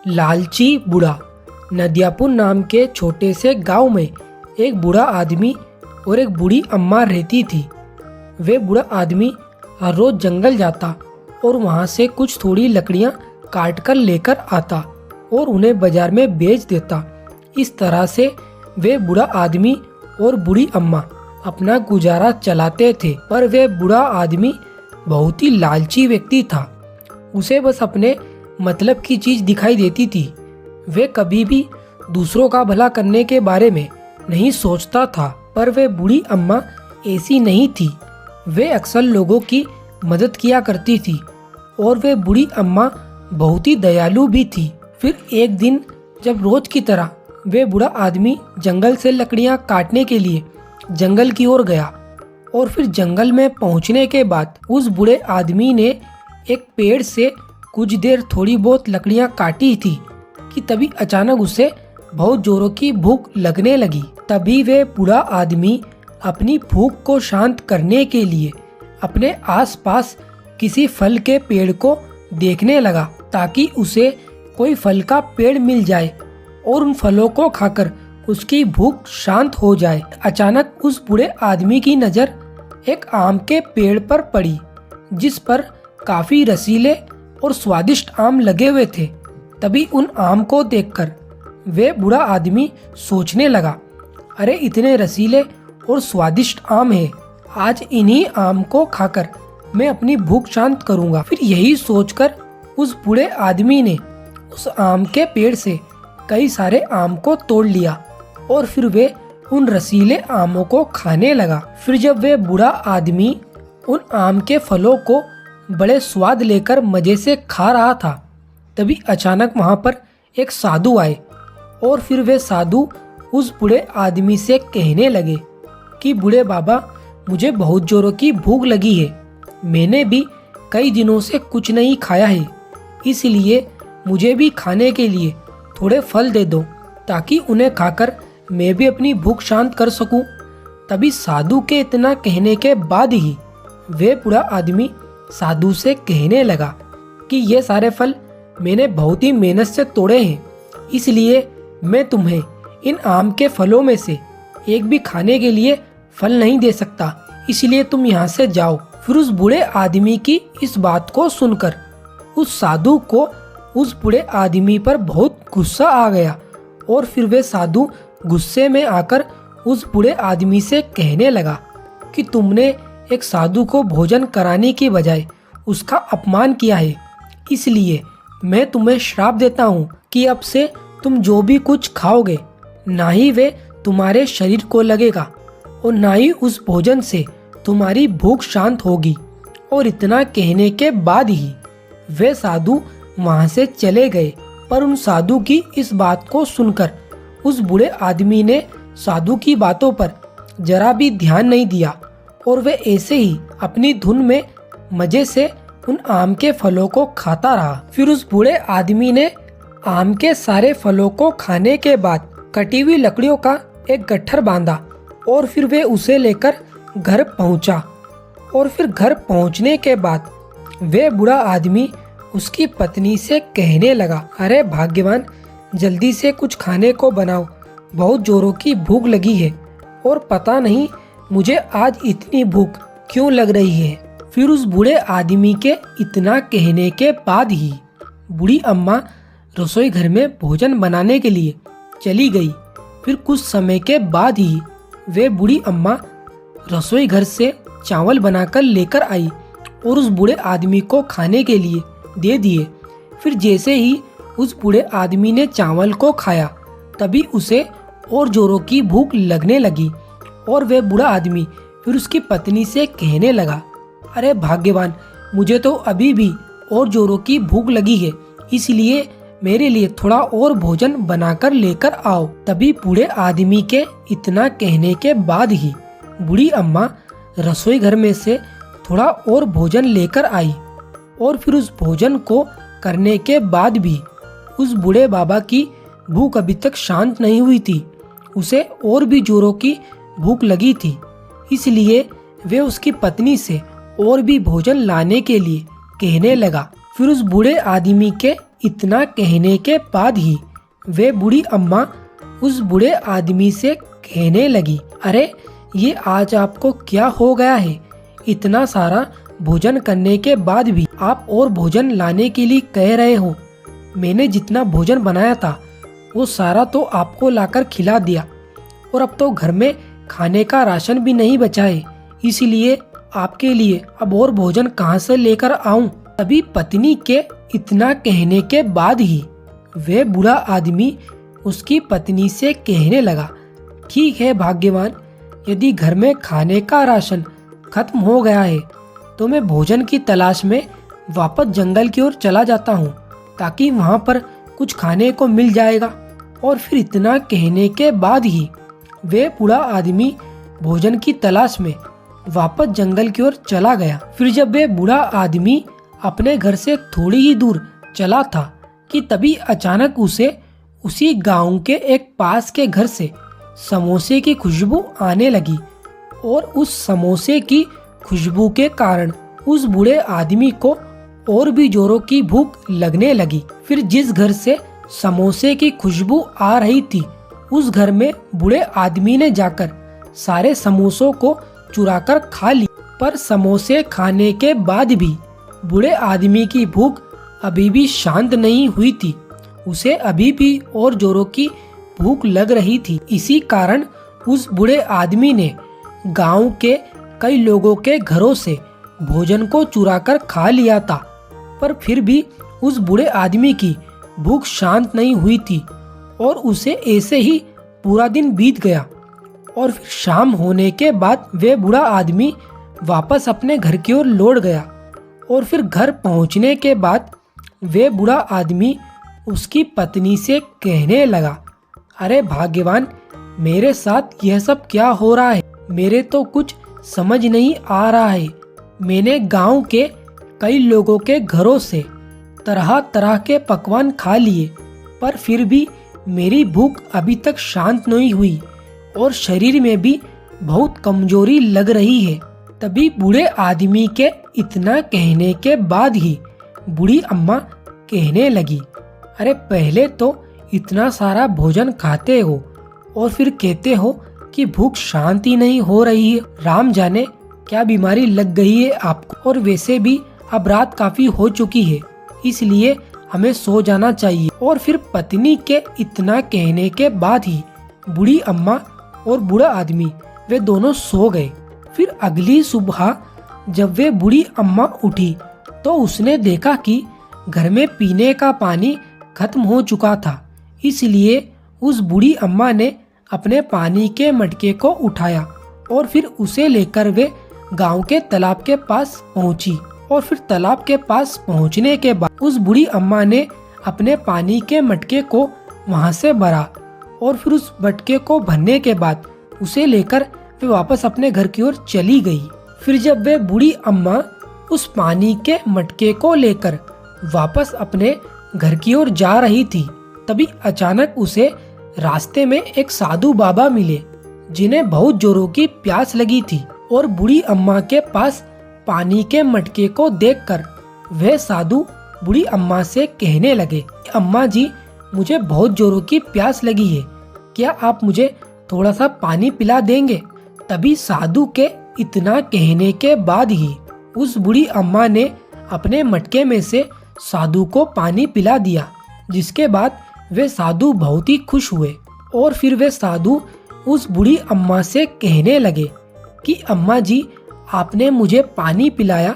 लालची बूढ़ा। नदियापुर नाम के छोटे से गांव में एक बूढ़ा आदमी और एक बूढ़ी अम्मा रहती थी। वे बूढ़ा आदमी हर रोज जंगल जाता और वहां से कुछ थोड़ी लकड़ियां काट कर लेकर आता और उन्हें बाजार में बेच देता। इस तरह से वे बूढ़ा आदमी और बूढ़ी अम्मा अपना गुजारा चलाते थे। पर वे बूढ़ा आदमी बहुत ही लालची व्यक्ति था। उसे बस अपने मतलब की चीज दिखाई देती थी। वे कभी भी दूसरों का भला करने के बारे में नहीं सोचता था। पर वे बूढ़ी अम्मा ऐसी नहीं थी। वे अक्सर लोगों की मदद किया करती थी और वे बूढ़ी अम्मा बहुत ही दयालु भी थी। फिर एक दिन जब रोज की तरह वे बूढ़ा आदमी जंगल से लकड़ियां काटने के लिए जंगल की ओर गया और फिर जंगल में पहुंचने के बाद उस बूढ़े आदमी ने एक पेड़ से कुछ देर थोड़ी बहुत लकड़ियां काटी थी कि तभी अचानक उसे बहुत जोरों की भूख लगने लगी। तभी वे बूढ़ा आदमी अपनी भूख को शांत करने के लिए अपने आसपास किसी फल के पेड़ को देखने लगा ताकि उसे कोई फल का पेड़ मिल जाए और उन फलों को खाकर उसकी भूख शांत हो जाए। अचानक उस बूढ़े आदमी की नज़र एक आम के पेड़ पर पड़ी जिस पर काफी रसीले और स्वादिष्ट आम लगे हुए थे। तभी उन आम को देखकर वे बूढ़ा आदमी सोचने लगा, अरे इतने रसीले और स्वादिष्ट आम हैं, आज इन्हीं आम को खाकर मैं अपनी भूख शांत करूंगा। फिर यही सोचकर उस बूढ़े आदमी ने उस आम के पेड़ से कई सारे आम को तोड़ लिया और फिर वे उन रसीले आमों को खाने लगा। फिर जब वे बूढ़ा आदमी उन आम के फलों को बड़े स्वाद लेकर मजे से खा रहा था, तभी अचानक वहां पर एक साधु आए और फिर वे साधु उस बूढ़े आदमी से कहने लगे कि बूढ़े बाबा, मुझे बहुत जोरों की भूख लगी है। मैंने भी कई दिनों से कुछ नहीं खाया है, इसलिए मुझे भी खाने के लिए थोड़े फल दे दो ताकि उन्हें खाकर मैं भी अपनी भूख शांत कर सकूं। तभी साधु के इतना कहने के बाद ही वे बूढ़ा आदमी साधु से कहने लगा कि ये सारे फल मैंने बहुत ही मेहनत से तोड़े हैं, इसलिए मैं तुम्हें इन आम के फलों में से एक भी खाने के लिए फल नहीं दे सकता, इसलिए तुम यहाँ से जाओ। फिर उस बूढ़े आदमी की इस बात को सुनकर उस साधु को उस बूढ़े आदमी पर बहुत गुस्सा आ गया और फिर वे साधु गुस्से में आकर उस बूढ़े आदमी से कहने लगा कि तुमने एक साधु को भोजन कराने के बजाय उसका अपमान किया है, इसलिए मैं तुम्हें श्राप देता हूँ कि अब से तुम जो भी कुछ खाओगे ना ही वे तुम्हारे शरीर को लगेगा और ना ही उस भोजन से तुम्हारी भूख शांत होगी। और इतना कहने के बाद ही वे साधु वहां से चले गए। पर उन साधु की इस बात को सुनकर उस बूढ़े आदमी ने साधु की बातों पर जरा भी ध्यान नहीं दिया और वे ऐसे ही अपनी धुन में मजे से उन आम के फलों को खाता रहा। फिर उस बूढ़े आदमी ने आम के सारे फलों को खाने के बाद कटी हुई लकड़ियों का एक गट्ठर बांधा और फिर वे उसे लेकर घर पहुंचा। और फिर घर पहुंचने के बाद वे बूढ़ा आदमी उसकी पत्नी से कहने लगा, अरे भाग्यवान, जल्दी से कुछ खाने को बनाओ, बहुत जोरों की भूख लगी है और पता नहीं मुझे आज इतनी भूख क्यों लग रही है। फिर उस बूढ़े आदमी के इतना कहने के बाद ही बूढ़ी अम्मा रसोई घर में भोजन बनाने के लिए चली गई। फिर कुछ समय के बाद ही वे बूढ़ी अम्मा रसोई घर से चावल बनाकर लेकर आई और उस बूढ़े आदमी को खाने के लिए दे दिए। फिर जैसे ही उस बूढ़े आदमी ने चावल को खाया तभी उसे और जोरों की भूख लगने लगी और वह बूढ़ा आदमी फिर उसकी पत्नी से कहने लगा, अरे भाग्यवान, मुझे तो अभी भी और जोरों की भूख लगी है, इसलिए मेरे लिए थोड़ा और भोजन बनाकर लेकर आओ। तभी बूढ़े आदमी के इतना कहने के बाद ही बूढ़ी अम्मा रसोई घर में से थोड़ा और भोजन लेकर आई और फिर उस भोजन को करने के बाद भी उस बूढ़े बाबा की भूख अभी तक शांत नहीं हुई थी। उसे और भी जोरों की भूख लगी थी, इसलिए वे उसकी पत्नी से और भी भोजन लाने के लिए कहने लगा। फिर उस बूढ़े आदमी के इतना कहने के बाद ही वे बूढ़ी अम्मा उस बूढ़े आदमी से कहने लगी, अरे ये आज आपको क्या हो गया है? इतना सारा भोजन करने के बाद भी आप और भोजन लाने के लिए कह रहे हो। मैंने जितना भोजन बनाया था वो सारा तो आपको लाकर खिला दिया और अब तो घर में खाने का राशन भी नहीं बचा है, इसलिए आपके लिए अब और भोजन कहाँ से लेकर आऊं? तभी पत्नी के इतना कहने के बाद ही वह बूढ़ा आदमी उसकी पत्नी से कहने लगा, ठीक है भाग्यवान, यदि घर में खाने का राशन खत्म हो गया है तो मैं भोजन की तलाश में वापस जंगल की ओर चला जाता हूँ, ताकि वहाँ पर कुछ खाने को मिल जाएगा। और फिर इतना कहने के बाद ही वे बूढ़ा आदमी भोजन की तलाश में वापस जंगल की ओर चला गया। फिर जब वे बूढ़ा आदमी अपने घर से थोड़ी ही दूर चला था कि तभी अचानक उसे उसी गांव के एक पास के घर से समोसे की खुशबू आने लगी और उस समोसे की खुशबू के कारण उस बूढ़े आदमी को और भी जोरों की भूख लगने लगी। फिर जिस घर से समोसे की खुशबू आ रही थी उस घर में बूढ़े आदमी ने जाकर सारे समोसों को चुराकर खा ली। पर समोसे खाने के बाद भी बूढ़े आदमी की भूख अभी भी शांत नहीं हुई थी, उसे अभी भी और जोरों की भूख लग रही थी। इसी कारण उस बूढ़े आदमी ने गांव के कई लोगों के घरों से भोजन को चुराकर खा लिया था, पर फिर भी उस बूढ़े आदमी की भूख शांत नहीं हुई थी और उसे ऐसे ही पूरा दिन बीत गया। और फिर शाम होने के बाद वे बूढ़ा आदमी वापस अपने घर की ओर लौट गया। और फिर घर पहुंचने के बाद वे बूढ़ा आदमी उसकी पत्नी से कहने लगा, अरे भाग्यवान, मेरे साथ यह सब क्या हो रहा है? मेरे तो कुछ समझ नहीं आ रहा है। मैंने गांव के कई लोगों के घरों से तरह तरह के पकवान खा लिए, पर फिर भी मेरी भूख अभी तक शांत नहीं हुई और शरीर में भी बहुत कमजोरी लग रही है। तभी बूढ़े आदमी के इतना कहने के बाद ही बूढ़ी अम्मा कहने लगी, अरे पहले तो इतना सारा भोजन खाते हो और फिर कहते हो कि भूख शांत ही नहीं हो रही है। राम जाने क्या बीमारी लग गई है आपको, और वैसे भी अब रात काफी हो चुकी है, इसलिए हमें सो जाना चाहिए। और फिर पत्नी के इतना कहने के बाद ही बूढ़ी अम्मा और बूढ़ा आदमी वे दोनों सो गए। फिर अगली सुबह जब वे बूढ़ी अम्मा उठी तो उसने देखा कि घर में पीने का पानी खत्म हो चुका था, इसलिए उस बूढ़ी अम्मा ने अपने पानी के मटके को उठाया और फिर उसे लेकर वे गांव के तालाब के पास पहुंची। और फिर तालाब के पास पहुंचने के बाद उस बूढ़ी अम्मा ने अपने पानी के मटके को वहां से भरा और फिर उस मटके को भरने के बाद उसे लेकर वे वापस अपने घर की ओर चली गई। फिर जब वे बूढ़ी अम्मा उस पानी के मटके को लेकर वापस अपने घर की ओर जा रही थी, तभी अचानक उसे रास्ते में एक साधु बाबा मिले जिन्हें बहुत जोरों की प्यास लगी थी। और बूढ़ी अम्मा के पास पानी के मटके को देखकर वह साधु बूढ़ी अम्मा से कहने लगे, अम्मा जी, मुझे बहुत जोरों की प्यास लगी है, क्या आप मुझे थोड़ा सा पानी पिला देंगे? तभी साधु के इतना कहने के बाद ही उस बूढ़ी अम्मा ने अपने मटके में से साधु को पानी पिला दिया, जिसके बाद वे साधु बहुत ही खुश हुए। और फिर वे साधु उस बूढ़ी अम्मा से कहने लगे कि अम्मा जी, आपने मुझे पानी पिलाया,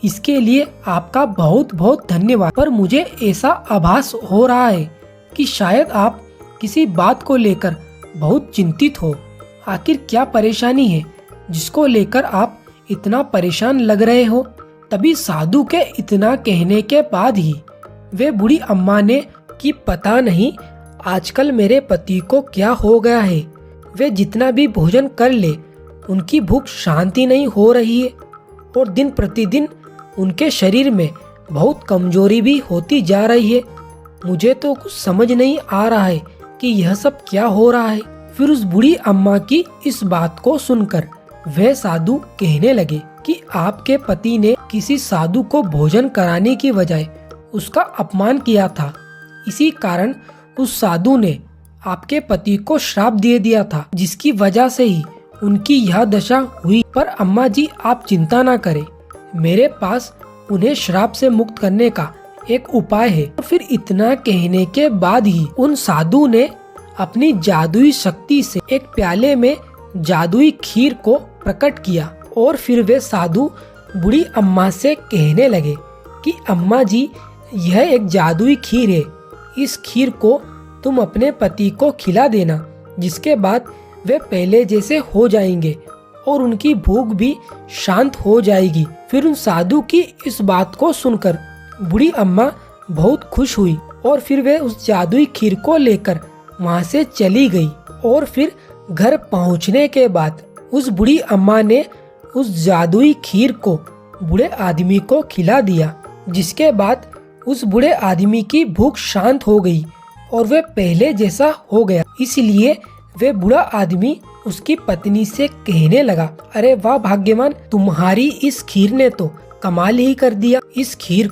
इसके लिए आपका बहुत बहुत धन्यवाद। पर मुझे ऐसा आभास हो रहा है कि शायद आप किसी बात को लेकर बहुत चिंतित हो। आखिर क्या परेशानी है जिसको लेकर आप इतना परेशान लग रहे हो? तभी साधु के इतना कहने के बाद ही वे बूढ़ी अम्मा ने कि पता नहीं आजकल मेरे पति को क्या हो गया है, वे जितना भी भोजन कर ले उनकी भूख शांति नहीं हो रही है और दिन प्रतिदिन उनके शरीर में बहुत कमजोरी भी होती जा रही है। मुझे तो कुछ समझ नहीं आ रहा है कि यह सब क्या हो रहा है। फिर उस बूढ़ी अम्मा की इस बात को सुनकर वह साधु कहने लगे कि आपके पति ने किसी साधु को भोजन कराने की बजाय उसका अपमान किया था। इसी कारण उस साधु ने आपके पति को श्राप दे दिया था, जिसकी वजह से ही उनकी यह दशा हुई। पर अम्मा जी, आप चिंता ना करें, मेरे पास उन्हें श्राप से मुक्त करने का एक उपाय है। और फिर इतना कहने के बाद ही उन साधु ने अपनी जादुई शक्ति से एक प्याले में जादुई खीर को प्रकट किया। और फिर वे साधु बूढ़ी अम्मा से कहने लगे कि अम्मा जी, यह एक जादुई खीर है, इस खीर को तुम अपने पति को खिला देना, जिसके बाद वे पहले जैसे हो जाएंगे और उनकी भूख भी शांत हो जाएगी। फिर उन साधु की इस बात को सुनकर बूढ़ी अम्मा बहुत खुश हुई और फिर वे उस जादुई खीर को लेकर वहां से चली गई। और फिर घर पहुंचने के बाद उस बूढ़ी अम्मा ने उस जादुई खीर को बूढ़े आदमी को खिला दिया, जिसके बाद उस बूढ़े आदमी की भूख शांत हो गई और वे पहले जैसा हो गया। इसलिए वे बूढ़ा आदमी उसकी पत्नी से कहने लगा, अरे वाह भाग्यवान, तुम्हारी इस खीर ने तो कमाल ही कर दिया। इस खीर